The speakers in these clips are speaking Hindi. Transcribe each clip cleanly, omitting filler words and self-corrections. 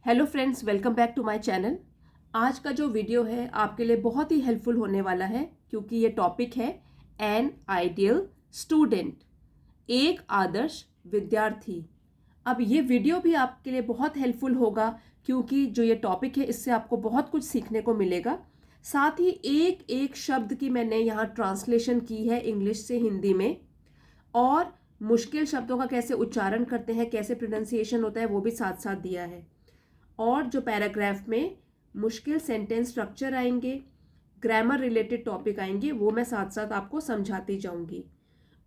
Hello friends, welcome back to my channel. आज का जो वीडियो है आपके लिए बहुत ही हेल्पफुल होने वाला है क्योंकि ये टॉपिक है एन आइडियल स्टूडेंट, एक आदर्श विद्यार्थी। अब ये वीडियो भी आपके लिए बहुत हेल्पफुल होगा क्योंकि जो ये टॉपिक है इससे आपको बहुत कुछ सीखने को मिलेगा। साथ ही एक एक शब्द की मैंने यहाँ ट्रांसलेशन की है इंग्लिश से हिंदी में, और मुश्किल शब्दों का कैसे उच्चारण करते हैं, कैसे प्रोनाउंसिएशन होता है, वो भी साथ साथ दिया है। और जो पैराग्राफ में मुश्किल सेंटेंस स्ट्रक्चर आएंगे, ग्रामर रिलेटेड टॉपिक आएंगे, वो मैं साथ साथ आपको समझाती जाऊंगी।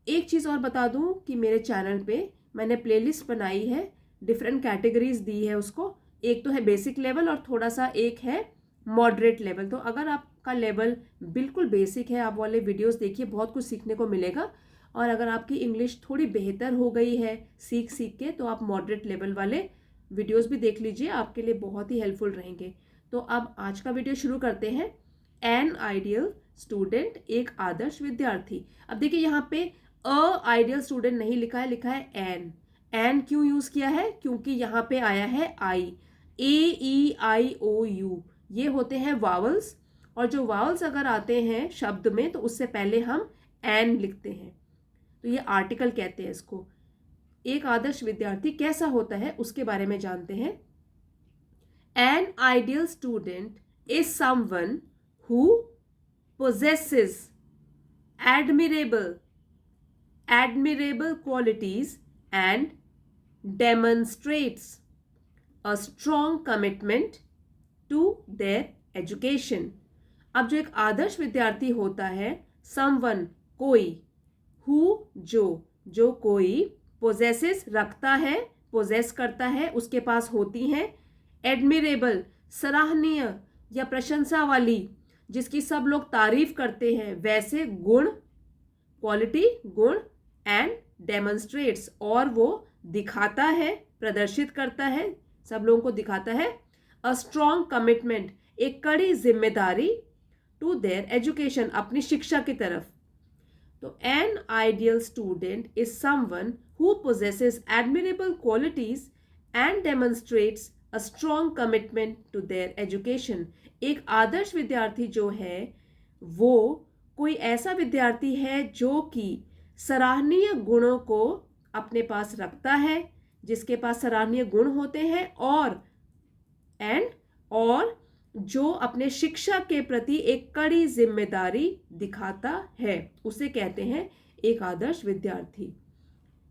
एक चीज़ और बता दूं कि मेरे चैनल पे मैंने प्लेलिस्ट बनाई है, डिफरेंट कैटेगरीज दी है उसको। एक तो है बेसिक लेवल और थोड़ा सा एक है मॉडरेट लेवल। तो अगर आपका लेवल बिल्कुल बेसिक है, आप वाले वीडियोस देखिए, बहुत कुछ सीखने को मिलेगा। और अगर आपकी इंग्लिश थोड़ी बेहतर हो गई है सीख सीख के, तो आप मॉडरेट लेवल वाले वीडियोस भी देख लीजिए, आपके लिए बहुत ही हेल्पफुल रहेंगे। तो अब आज का वीडियो शुरू करते हैं। एन आइडियल स्टूडेंट, एक आदर्श विद्यार्थी। अब देखिए यहाँ पे अ आइडियल स्टूडेंट नहीं लिखा है, लिखा है एन। एन क्यों यूज किया है? क्योंकि यहाँ पे आया है आई, AEIOU, ये होते हैं वावल्स। और जो वावल्स अगर आते हैं शब्द में तो उससे पहले हम एन लिखते हैं, तो ये आर्टिकल कहते हैं इसको। एक आदर्श विद्यार्थी कैसा होता है उसके बारे में जानते हैं। N ideal student is someone who possesses admirable qualities and demonstrates a strong commitment to their education। अब जो एक आदर्श विद्यार्थी होता है, समवन कोई, हु जो कोई, पोजेसेस रखता है, पोजेस करता है, उसके पास होती हैं, एडमिरेबल सराहनीय या प्रशंसा वाली, जिसकी सब लोग तारीफ करते हैं, वैसे गुण, क्वालिटी गुण, एंड डेमोन्स्ट्रेट्स और वो दिखाता है, प्रदर्शित करता है, सब लोगों को दिखाता है, अ स्ट्रॉन्ग कमिटमेंट एक कड़ी जिम्मेदारी, टू देयर एजुकेशन अपनी शिक्षा की तरफ। तो N ideal student is someone who possesses admirable qualities and demonstrates a strong commitment to their education। एक आदर्श विद्यार्थी जो है वो कोई ऐसा विद्यार्थी है जो कि सराहनीय गुणों को अपने पास रखता है, जिसके पास सराहनीय गुण होते हैं, और जो अपने शिक्षा के प्रति एक कड़ी जिम्मेदारी दिखाता है, उसे कहते हैं एक आदर्श विद्यार्थी।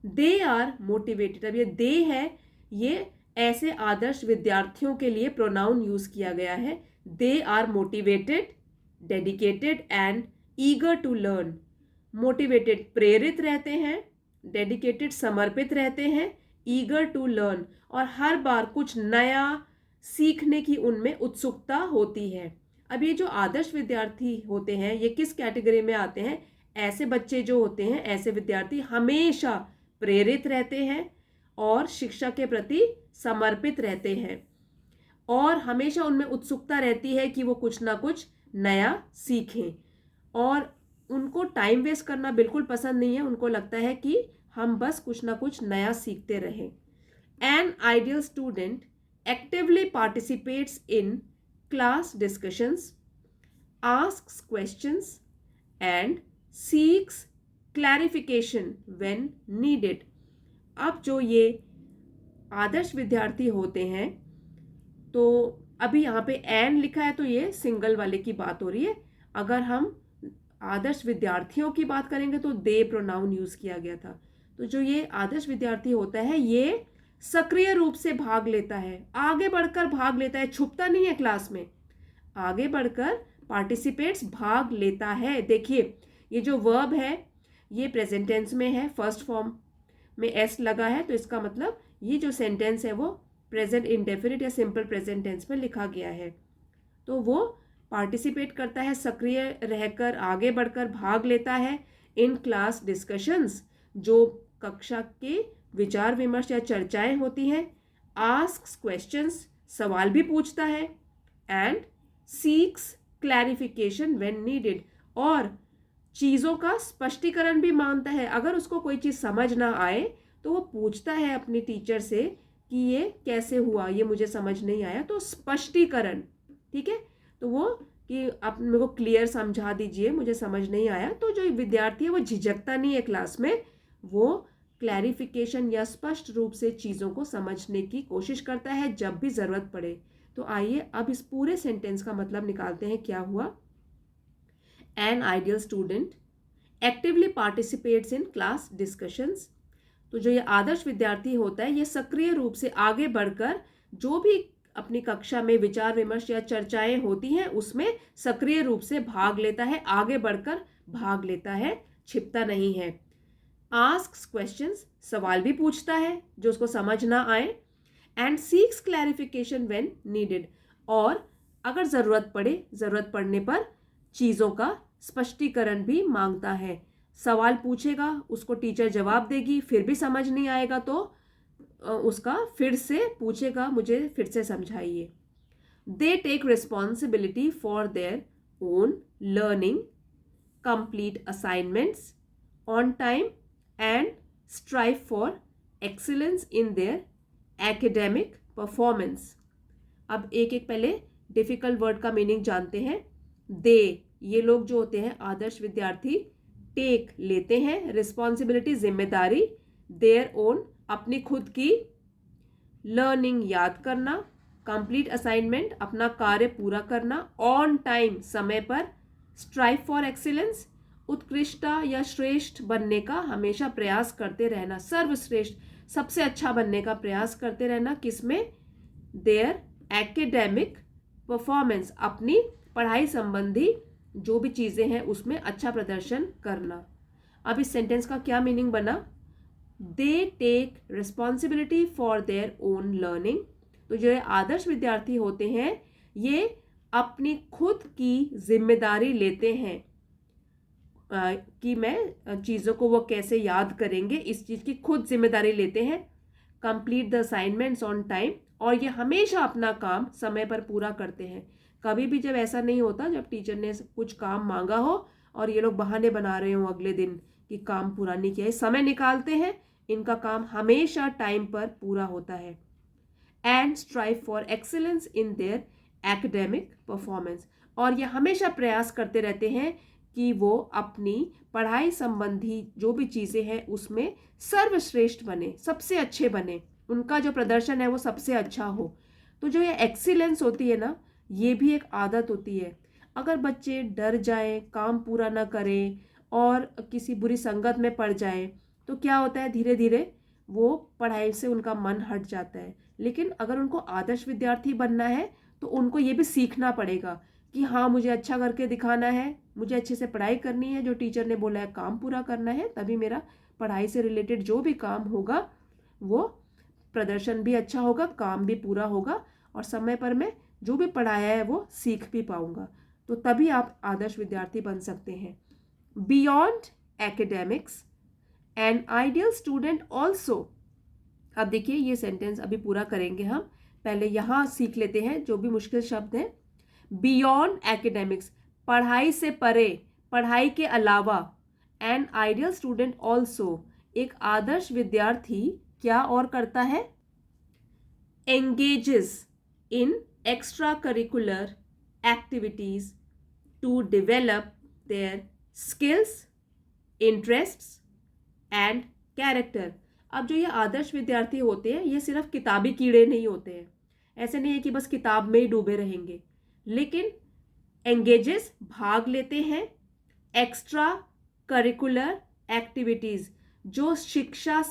दे आर मोटिवेटेड, अब ये दे है, ये ऐसे आदर्श विद्यार्थियों के लिए प्रोनाउन यूज किया गया है। They are motivated, dedicated and eager to learn. Motivated प्रेरित रहते हैं, डेडिकेटेड समर्पित रहते हैं, ईगर टू लर्न और हर बार कुछ नया सीखने की उनमें उत्सुकता होती है। अब ये जो आदर्श विद्यार्थी होते हैं ये किस कैटेगरी में आते हैं? ऐसे बच्चे जो होते हैं, ऐसे विद्यार्थी हमेशा प्रेरित रहते हैं और शिक्षा के प्रति समर्पित रहते हैं, और हमेशा उनमें उत्सुकता रहती है कि वो कुछ ना कुछ नया सीखें, और उनको टाइम वेस्ट करना बिल्कुल पसंद नहीं है। उनको लगता है कि हम बस कुछ ना कुछ नया सीखते रहें। N ideal student actively participates in class discussions, asks questions and seeks clarification when needed। अब जो ये आदर्श विद्यार्थी होते हैं, तो अभी यहाँ पे एन लिखा है तो ये सिंगल वाले की बात हो रही है। अगर हम आदर्श विद्यार्थियों की बात करेंगे तो दे प्रोनाउन यूज किया गया था। तो जो ये आदर्श विद्यार्थी होता है ये सक्रिय रूप से भाग लेता है, आगे बढ़कर भाग लेता है, छुपता नहीं है क्लास में, आगे बढ़कर पार्टिसिपेट्स भाग लेता है। देखिए ये जो वर्ब है ये प्रेजेंट टेंस में है, फर्स्ट फॉर्म में एस लगा है, तो इसका मतलब ये जो सेंटेंस है वो प्रेजेंट इंडेफिनिट या सिंपल प्रेजेंट टेंस में लिखा गया है। तो वो पार्टिसिपेट करता है, सक्रिय रहकर आगे बढ़कर भाग लेता है इन क्लास डिस्कशंस, जो कक्षा के विचार विमर्श या चर्चाएं होती हैं, आस्क्स क्वेश्चंस सवाल भी पूछता है, and seeks clarification when needed और चीज़ों का स्पष्टीकरण भी मांगता है। अगर उसको कोई चीज़ समझ ना आए तो वो पूछता है अपनी टीचर से कि ये कैसे हुआ, ये मुझे समझ नहीं आया, तो स्पष्टीकरण, ठीक है, तो वो कि आप मेरे को क्लियर समझा दीजिए, मुझे समझ नहीं आया। तो जो विद्यार्थी है वो झिझकता नहीं है क्लास में, वो क्लैरिफिकेशन या स्पष्ट रूप से चीज़ों को समझने की कोशिश करता है जब भी ज़रूरत पड़े। तो आइए अब इस पूरे सेंटेंस का मतलब निकालते हैं क्या हुआ। N ideal student actively participates in class discussions. तो जो ये आदर्श विद्यार्थी होता है ये सक्रिय रूप से आगे बढ़कर जो भी अपनी कक्षा में विचार विमर्श या चर्चाएं होती हैं उसमें सक्रिय रूप से भाग लेता है, आगे बढ़कर भाग लेता है, छिपता नहीं है। आस्क्स क्वेश्चंस, सवाल भी पूछता है जो उसको समझ ना आए। And seeks clarification when needed, और अगर ज़रूरत पड़ने पर चीज़ों का स्पष्टीकरण भी मांगता है। सवाल पूछेगा, उसको टीचर जवाब देगी, फिर भी समझ नहीं आएगा तो उसका फिर से पूछेगा, मुझे फिर से समझाइए। They take responsibility for their own learning, complete assignments on time and strive for excellence in their academic performance. अब एक एक पहले डिफिकल्ट वर्ड का मीनिंग जानते हैं। दे, ये लोग जो होते हैं आदर्श विद्यार्थी, टेक लेते हैं, रिस्पॉन्सिबिलिटी जिम्मेदारी, देयर ओन अपनी खुद की, लर्निंग याद करना, कंप्लीट असाइनमेंट अपना कार्य पूरा करना, ऑन टाइम समय पर, स्ट्राइव फॉर एक्सीलेंस उत्कृष्टता या श्रेष्ठ बनने का हमेशा प्रयास करते रहना, सर्वश्रेष्ठ सबसे अच्छा बनने का प्रयास करते रहना, किसमें, देयर एकेडमिक परफॉर्मेंस अपनी पढ़ाई संबंधी जो भी चीज़ें हैं उसमें अच्छा प्रदर्शन करना। अब इस सेंटेंस का क्या मीनिंग बना, they take responsibility for their own learning. तो जो आदर्श विद्यार्थी होते हैं ये अपनी खुद की जिम्मेदारी लेते हैं कि मैं चीज़ों को वो कैसे याद करेंगे, इस चीज़ की खुद जिम्मेदारी लेते हैं। Complete the assignments on time, और ये हमेशा अपना काम समय पर पूरा करते हैं। कभी भी जब ऐसा नहीं होता, जब टीचर ने कुछ काम मांगा हो और ये लोग बहाने बना रहे हो अगले दिन कि काम पूरा नहीं किया है, समय निकालते हैं, इनका काम हमेशा टाइम पर पूरा होता है। And strive for excellence in their academic performance, और ये हमेशा प्रयास करते रहते हैं कि वो अपनी पढ़ाई संबंधी जो भी चीज़ें हैं उसमें सर्वश्रेष्ठ बने, सबसे अच्छे बने, उनका जो प्रदर्शन है वो सबसे अच्छा हो। तो जो ये एक्सीलेंस होती है ना, ये भी एक आदत होती है। अगर बच्चे डर जाएं, काम पूरा ना करें और किसी बुरी संगत में पड़ जाएं तो क्या होता है, धीरे धीरे वो पढ़ाई से उनका मन हट जाता है। लेकिन अगर उनको आदर्श विद्यार्थी बनना है तो उनको ये भी सीखना पड़ेगा कि हाँ, मुझे अच्छा करके दिखाना है, मुझे अच्छे से पढ़ाई करनी है, जो टीचर ने बोला है काम पूरा करना है, तभी मेरा पढ़ाई से रिलेटेड जो भी काम होगा वो प्रदर्शन भी अच्छा होगा, काम भी पूरा होगा और समय पर मैं जो भी पढ़ाया है वो सीख भी पाऊंगा। तो तभी आप आदर्श विद्यार्थी बन सकते हैं। Beyond academics N ideal student also. अब देखिए ये सेंटेंस अभी पूरा करेंगे हम, पहले यहाँ सीख लेते हैं जो भी मुश्किल शब्द हैं। बियॉन्ड एकेडमिक्स, पढ़ाई से परे, पढ़ाई के अलावा, एन आइडियल स्टूडेंट ऑल्सो, एक आदर्श विद्यार्थी क्या और करता है, engages in extra curricular activities to develop their skills, interests and character. अब जो ये आदर्श विद्यार्थी होते हैं ये सिर्फ किताबी कीड़े नहीं होते हैं, ऐसे नहीं है कि बस किताब में ही डूबे रहेंगे, लेकिन एंगेजेस भाग लेते हैं, एक्स्ट्रा करिकुलर एक्टिविटीज़ जो शिक्षा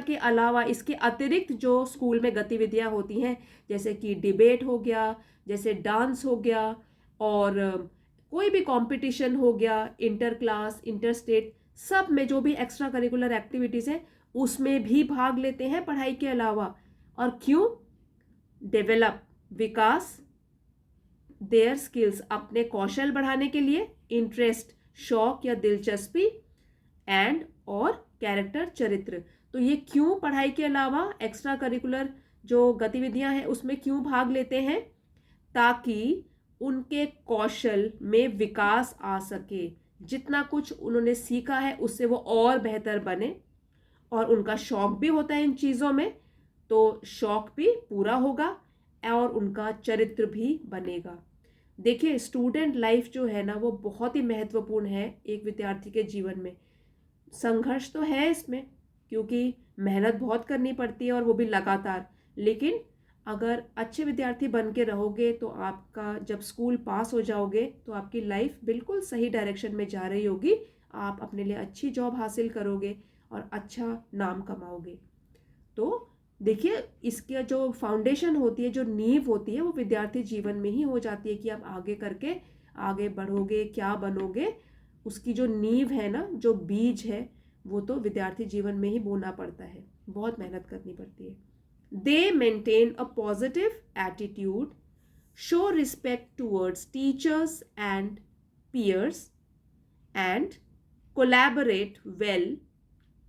के अलावा इसके अतिरिक्त जो स्कूल में गतिविधियां होती हैं, जैसे कि डिबेट हो गया, जैसे डांस हो गया और कोई भी कंपटीशन हो गया, इंटर क्लास, इंटर स्टेट, सब में जो भी एक्स्ट्रा करिकुलर एक्टिविटीज़ हैं उसमें भी भाग लेते हैं पढ़ाई के अलावा। और क्यों, डेवलप, विकास, देयर स्किल्स, अपने कौशल बढ़ाने के लिए, इंटरेस्ट, शौक या दिलचस्पी, एंड और कैरेक्टर, चरित्र। तो ये क्यों पढ़ाई के अलावा एक्स्ट्रा करिकुलर जो गतिविधियां हैं उसमें क्यों भाग लेते हैं, ताकि उनके कौशल में विकास आ सके, जितना कुछ उन्होंने सीखा है उससे वो और बेहतर बने, और उनका शौक भी होता है इन चीज़ों में, तो शौक भी पूरा होगा और उनका चरित्र भी बनेगा। देखिए, स्टूडेंट लाइफ जो है ना वो बहुत ही महत्वपूर्ण है एक विद्यार्थी के जीवन में। संघर्ष तो है इसमें, क्योंकि मेहनत बहुत करनी पड़ती है और वो भी लगातार। लेकिन अगर अच्छे विद्यार्थी बन के रहोगे तो आपका जब स्कूल पास हो जाओगे तो आपकी लाइफ बिल्कुल सही डायरेक्शन में जा रही होगी। आप अपने लिए अच्छी जॉब हासिल करोगे और अच्छा नाम कमाओगे। तो देखिए, इसके जो फाउंडेशन होती है, जो नींव होती है, वो विद्यार्थी जीवन में ही हो जाती है कि आप आगे करके आगे बढ़ोगे, क्या बनोगे। उसकी जो नींव है ना, जो बीज है, वो तो विद्यार्थी जीवन में ही बोना पड़ता है, बहुत मेहनत करनी पड़ती है। दे maintain a positive attitude, show respect towards teachers and peers and collaborate well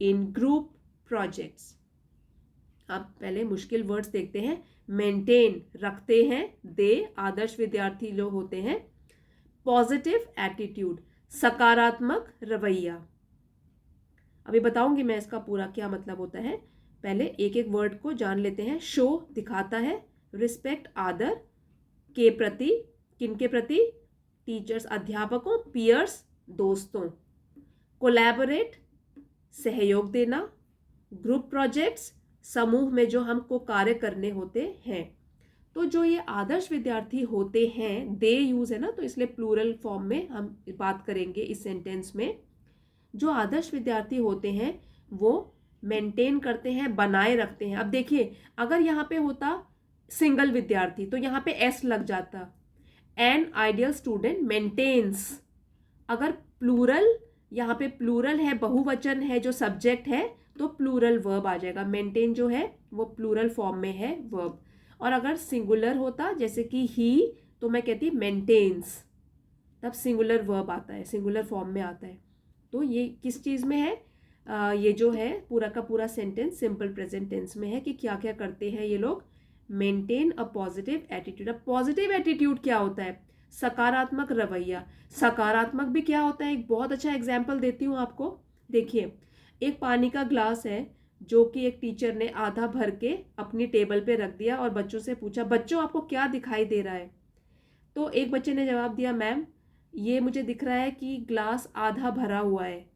in group projects। अब पहले मुश्किल वर्ड्स देखते हैं। मेंटेन रखते हैं, दे आदर्श विद्यार्थी लोग होते हैं। पॉजिटिव एटीट्यूड सकारात्मक रवैया। अभी बताऊंगी मैं इसका पूरा क्या मतलब होता है। पहले एक एक वर्ड को जान लेते हैं। शो दिखाता है, रिस्पेक्ट आदर के प्रति, किन के प्रति? टीचर्स अध्यापकों, पीयर्स दोस्तों। कोलैबोरेट सहयोग देना, ग्रुप प्रोजेक्ट्स समूह में जो हमको कार्य करने होते हैं। तो जो ये आदर्श विद्यार्थी होते हैं, दे यूज है ना, तो इसलिए प्लूरल फॉर्म में हम बात करेंगे इस सेंटेंस में। जो आदर्श विद्यार्थी होते हैं वो मेंटेन करते हैं, बनाए रखते हैं। अब देखिए, अगर यहाँ पे होता सिंगल विद्यार्थी तो यहाँ पे एस लग जाता, एन आइडियल स्टूडेंट मेंटेन्स। अगर प्लूरल, यहाँ पे प्लूरल है, बहुवचन है, जो सब्जेक्ट है, तो प्लूरल वर्ब आ जाएगा। मेंटेन जो है वो प्लूरल फॉर्म में है वर्ब। और अगर सिंगुलर होता जैसे कि ही, तो मैं कहती मेंटेन्स, तब सिंगुलर वर्ब आता है, सिंगुलर फॉर्म में आता है। तो ये किस चीज़ में है? ये जो है पूरा का पूरा सेंटेंस सिंपल प्रेजेंट टेंस में है कि क्या क्या करते हैं ये लोग। Maintain a positive attitude. अब पॉजिटिव एटीट्यूड क्या होता है? सकारात्मक रवैया। सकारात्मक भी क्या होता है? एक बहुत अच्छा एग्जाम्पल देती हूँ आपको। देखिए, एक पानी का ग्लास है जो कि एक टीचर ने आधा भर के अपनी टेबल पे रख दिया और बच्चों से पूछा, बच्चों आपको क्या दिखाई दे रहा है? तो एक बच्चे ने जवाब दिया, मैम ये मुझे दिख रहा है कि ग्लास आधा भरा हुआ है।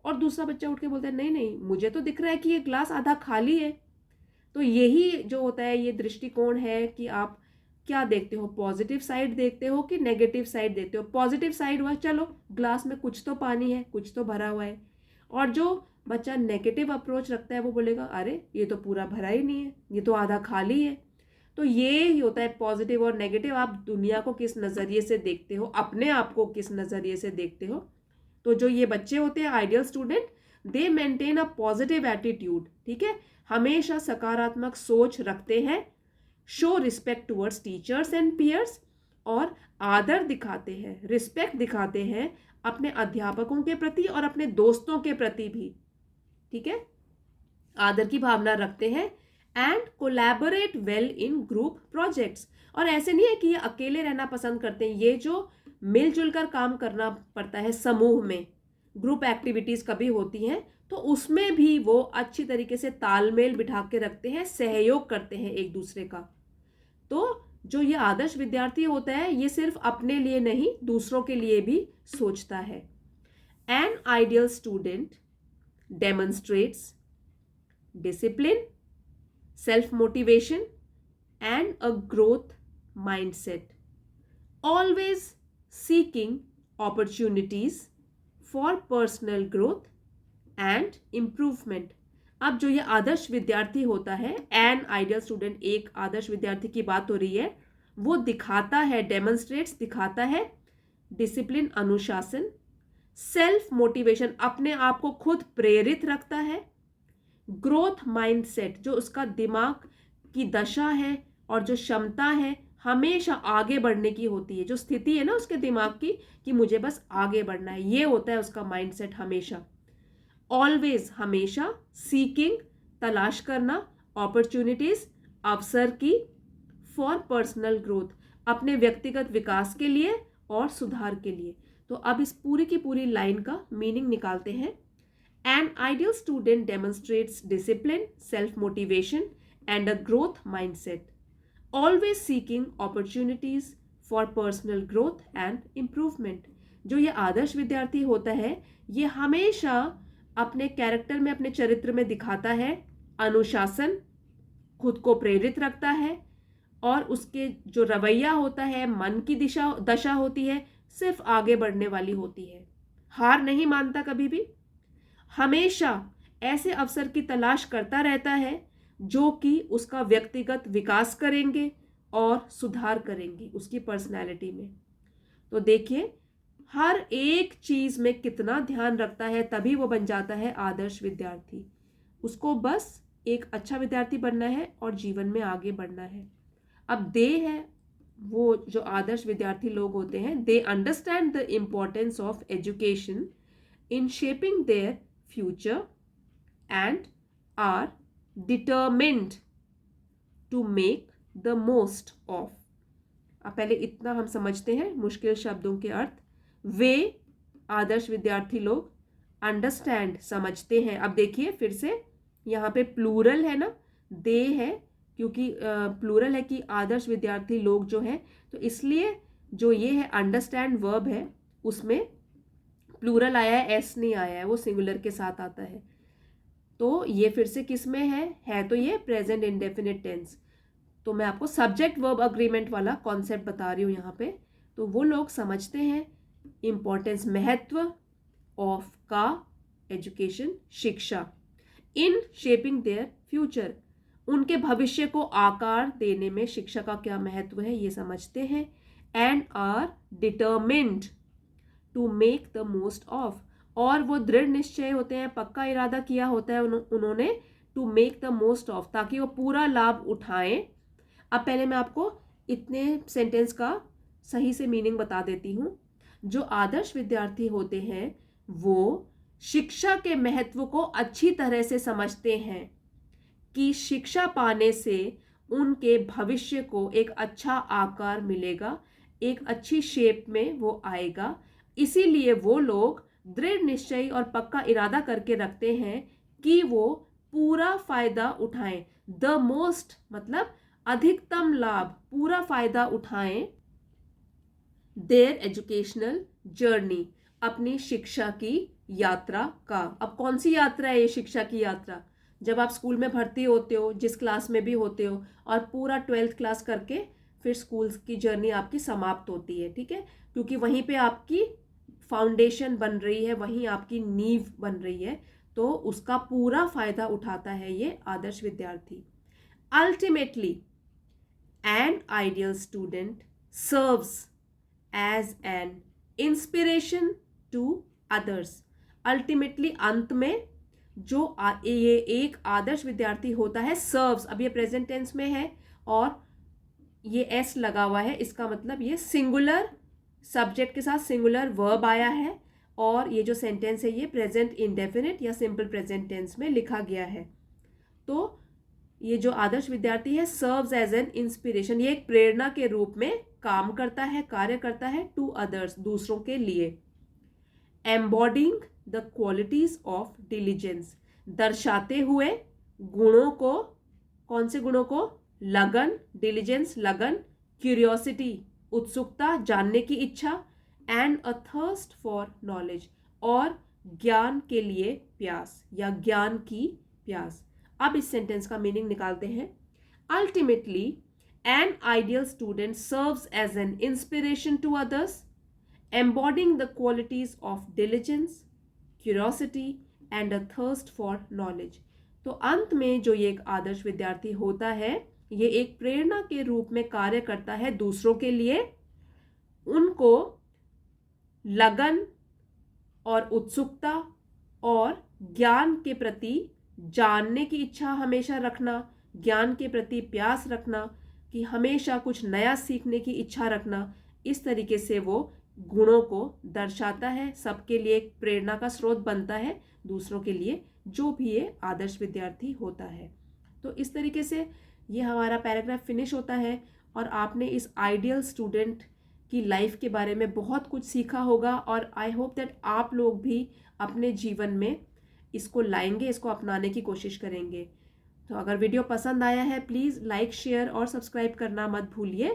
और दूसरा बच्चा उठ के बोलता है, नहीं नहीं, मुझे तो दिख रहा है कि ये ग्लास आधा खाली है। तो यही जो होता है, ये दृष्टिकोण है कि आप क्या देखते हो, पॉजिटिव साइड देखते हो कि नेगेटिव साइड देखते हो। पॉजिटिव साइड हुआ, चलो ग्लास में कुछ तो पानी है, कुछ तो भरा हुआ है। और जो बच्चा नेगेटिव अप्रोच रखता है वो बोलेगा, अरे ये तो पूरा भरा ही नहीं है, ये तो आधा खाली है। तो ये ही होता है पॉजिटिव और नेगेटिव। आप दुनिया को किस नज़रिए से देखते हो, अपने आप को किस नज़रिए से देखते हो। तो जो ये बच्चे होते हैं ideal student, they maintain a positive attitude, ठीक है, हमेशा सकारात्मक सोच रखते हैं। Show respect towards teachers and peers, और आदर दिखाते हैं, रिस्पेक्ट दिखाते हैं अपने अध्यापकों के प्रति और अपने दोस्तों के प्रति भी, ठीक है, आदर की भावना रखते हैं। And collaborate well in group projects. और ऐसे नहीं है कि ये अकेले रहना पसंद करते हैं, ये जो मिलजुल कर काम करना पड़ता है समूह में, ग्रुप एक्टिविटीज कभी होती हैं तो उसमें भी वो अच्छी तरीके से तालमेल बिठा के रखते हैं, सहयोग करते हैं एक दूसरे का। तो जो ये आदर्श विद्यार्थी होता है ये सिर्फ अपने लिए नहीं, दूसरों के लिए भी सोचता है। N ideal student demonstrates discipline, self motivation and a growth mindset, always seeking opportunities for personal growth and improvement। अब जो ये आदर्श विद्यार्थी होता है, एन आइडियल स्टूडेंट, एक आदर्श विद्यार्थी की बात हो रही है, वो दिखाता है, डेमोन्स्ट्रेट्स दिखाता है, डिसिप्लिन अनुशासन, सेल्फ मोटिवेशन अपने आप को खुद प्रेरित रखता है, ग्रोथ माइंडसेट जो उसका दिमाग की दशा है और जो क्षमता है हमेशा आगे बढ़ने की होती है, जो स्थिति है ना उसके दिमाग की कि मुझे बस आगे बढ़ना है, ये होता है उसका माइंडसेट हमेशा। ऑलवेज हमेशा, सीकिंग तलाश करना, अपॉर्चुनिटीज अवसर की, फॉर पर्सनल ग्रोथ अपने व्यक्तिगत विकास के लिए और सुधार के लिए। तो अब इस पूरी की पूरी लाइन का मीनिंग निकालते हैं। An ideal student demonstrates discipline, self-motivation, and a growth mindset, always seeking opportunities for personal growth and improvement. जो ये आदर्श विद्यार्थी होता है, ये हमेशा अपने कैरेक्टर में, अपने चरित्र में दिखाता है अनुशासन, खुद को प्रेरित रखता है, और उसके जो रवैया होता है, मन की दशा होती है, सिर्फ आगे बढ़ने वाली होती है। हार नहीं मानता कभी भी, हमेशा ऐसे अवसर की तलाश करता रहता है जो कि उसका व्यक्तिगत विकास करेंगे और सुधार करेंगे उसकी पर्सनैलिटी में। तो देखिए, हर एक चीज में कितना ध्यान रखता है, तभी वो बन जाता है आदर्श विद्यार्थी। उसको बस एक अच्छा विद्यार्थी बनना है और जीवन में आगे बढ़ना है। अब दे है वो जो आदर्श विद्यार्थी लोग होते हैं, they understand the importance of education in shaping their future and are determined to make the most of. अब पहले इतना हम समझते हैं मुश्किल शब्दों के अर्थ। वे आदर्श विद्यार्थी लोग अंडरस्टैंड समझते हैं। अब देखिए फिर से, यहाँ पे प्लूरल है ना, दे है, क्योंकि प्लूरल है कि आदर्श विद्यार्थी लोग जो है, तो इसलिए जो ये है अंडरस्टैंड वर्ब है, उसमें प्लूरल आया है, एस नहीं आया है, वो सिंगुलर के साथ आता है। तो ये फिर से किस में है तो ये प्रेजेंट इंडेफिनिट टेंस। तो मैं आपको सब्जेक्ट वर्ब अग्रीमेंट वाला कॉन्सेप्ट बता रही हूँ यहाँ पे। तो वो लोग समझते हैं इम्पोर्टेंस, महत्व ऑफ का एजुकेशन, शिक्षा, इन शेपिंग देयर फ्यूचर, उनके भविष्य को आकार देने में शिक्षा का क्या महत्व है ये समझते हैं। And are determined to make the most of, और वो दृढ़ निश्चय होते हैं, पक्का इरादा किया होता है उन्होंने, to make the most of, ताकि वो पूरा लाभ उठाएं। अब पहले मैं आपको इतने सेंटेंस का सही से मीनिंग बता देती हूँ। जो आदर्श विद्यार्थी होते हैं वो शिक्षा के महत्व को अच्छी तरह से समझते हैं कि शिक्षा पाने से उनके भविष्य को एक अच्छा आकार मिलेगा, एक अच्छी शेप में वो आएगा। इसीलिए वो लोग दृढ़ निश्चय और पक्का इरादा करके रखते हैं कि वो पूरा फायदा उठाएं। द मोस्ट मतलब अधिकतम लाभ, पूरा फायदा उठाएं देयर एजुकेशनल जर्नी, अपनी शिक्षा की यात्रा का। अब कौन सी यात्रा है ये शिक्षा की यात्रा? जब आप स्कूल में भर्ती होते हो, जिस क्लास में भी होते हो, और पूरा 12th क्लास करके फिर स्कूल की जर्नी आपकी समाप्त होती है, ठीक है, क्योंकि वहीं पे आपकी फाउंडेशन बन रही है, वहीं आपकी नींव बन रही है। तो उसका पूरा फायदा उठाता है ये आदर्श विद्यार्थी। Ultimately an ideal student serves as an inspiration to others. Ultimately अंत में जो ये एक आदर्श विद्यार्थी होता है, सर्व्स, अब ये प्रेजेंट टेंस में है और ये एस लगा हुआ है, इसका मतलब ये सिंगुलर सब्जेक्ट के साथ सिंगुलर वर्ब आया है, और ये जो सेंटेंस है ये प्रेजेंट इंडेफिनिट या सिंपल प्रेजेंट टेंस में लिखा गया है। तो ये जो आदर्श विद्यार्थी है, सर्व्स एज एन इंस्पिरेशन, ये एक प्रेरणा के रूप में काम करता है, कार्य करता है, टू अदर्स, दूसरों के लिए। Embodying the qualities of diligence, दर्शाते हुए गुणों को, कौन से गुणों को? लगन, डिलीजेंस लगन, क्यूरियोसिटी उत्सुकता, जानने की इच्छा, and a thirst for knowledge, और ज्ञान के लिए प्यास या ज्ञान की प्यास। अब इस सेंटेंस का मीनिंग निकालते हैं। Ultimately an ideal student serves as an inspiration to others, embodying the qualities of diligence, curiosity and a thirst for knowledge। तो अंत में जो ये एक आदर्श विद्यार्थी होता है, ये एक प्रेरणा के रूप में कार्य करता है दूसरों के लिए। उनको लगन और उत्सुकता और ज्ञान के प्रति जानने की इच्छा हमेशा रखना, ज्ञान के प्रति प्यास रखना, कि हमेशा कुछ नया सीखने की इच्छा रखना, इस तरीके से वो गुणों को दर्शाता है, सबके लिए एक प्रेरणा का स्रोत बनता है दूसरों के लिए, जो भी ये आदर्श विद्यार्थी होता है। तो इस तरीके से ये हमारा पैराग्राफ फिनिश होता है, और आपने इस आइडियल स्टूडेंट की लाइफ के बारे में बहुत कुछ सीखा होगा। और आई होप दैट आप लोग भी अपने जीवन में इसको लाएंगे, इसको अपनाने की कोशिश करेंगे। तो अगर वीडियो पसंद आया है प्लीज़ लाइक शेयर और सब्सक्राइब करना मत भूलिए।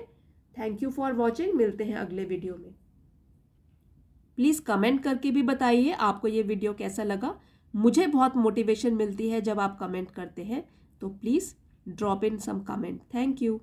Thank you for watching. मिलते हैं अगले वीडियो में। प्लीज़ कमेंट करके भी बताइए आपको ये वीडियो कैसा लगा। मुझे बहुत मोटिवेशन मिलती है जब आप कमेंट करते हैं, तो please drop in some comment. Thank you.